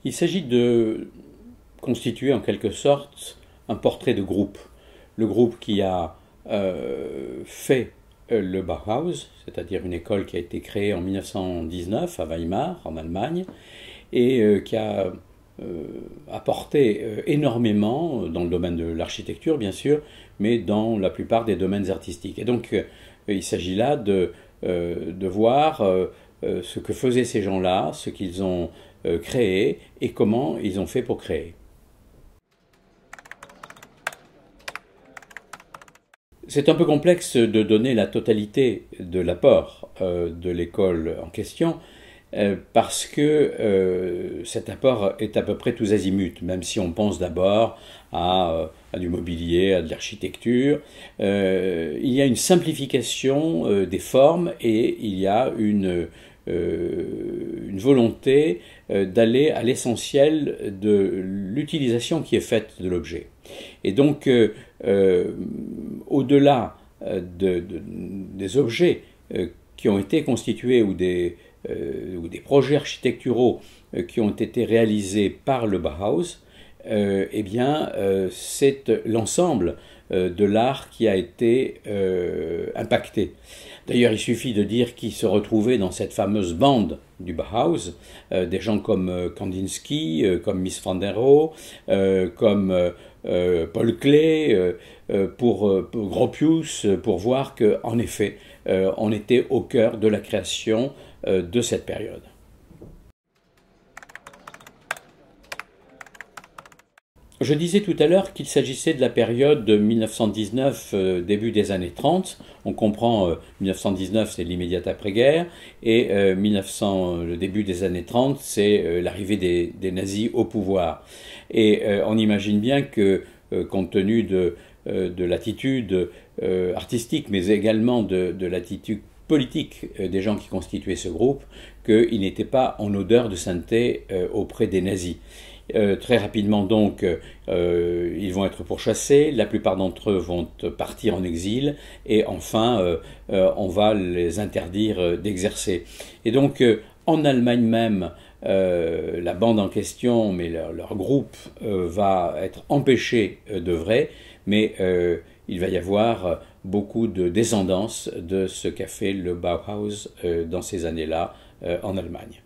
Il s'agit de constituer en quelque sorte un portrait de groupe. Le groupe qui a fait le Bauhaus, c'est-à-dire une école qui a été créée en 1919 à Weimar, en Allemagne, et qui a apporté énormément dans le domaine de l'architecture, bien sûr, mais dans la plupart des domaines artistiques. Et donc, il s'agit là de voir ce que faisaient ces gens-là, ce qu'ils ont créé et comment ils ont fait pour créer. C'est un peu complexe de donner la totalité de l'apport de l'école en question, parce que cet apport est à peu près tous azimuts, même si on pense d'abord à du mobilier, à de l'architecture. Il y a une simplification des formes et il y a une volonté d'aller à l'essentiel de l'utilisation qui est faite de l'objet. Et donc, au-delà des objets qui ont été constitués ou des projets architecturaux qui ont été réalisés par le Bauhaus, eh bien, c'est l'ensemble de l'art qui a été impacté. D'ailleurs, il suffit de dire qui se retrouvait dans cette fameuse bande du Bauhaus, des gens comme Kandinsky, comme Mies van der Rohe, comme Paul Klee, pour Gropius, pour voir qu'en effet, on était au cœur de la création de cette période. Je disais tout à l'heure qu'il s'agissait de la période de 1919, début des années 30. On comprend 1919, c'est l'immédiat après-guerre, et le début des années 30, c'est l'arrivée des nazis au pouvoir. Et on imagine bien que, compte tenu de l'attitude artistique, mais également de l'attitude politique des gens qui constituaient ce groupe, qu'ils n'étaient pas en odeur de sainteté auprès des nazis. Très rapidement donc, ils vont être pourchassés, la plupart d'entre eux vont partir en exil, et enfin, on va les interdire d'exercer. Et donc, en Allemagne même, la bande en question, mais leur groupe, va être empêché d'œuvrer, mais il va y avoir beaucoup de descendance de ce qu'a fait le Bauhaus dans ces années-là en Allemagne.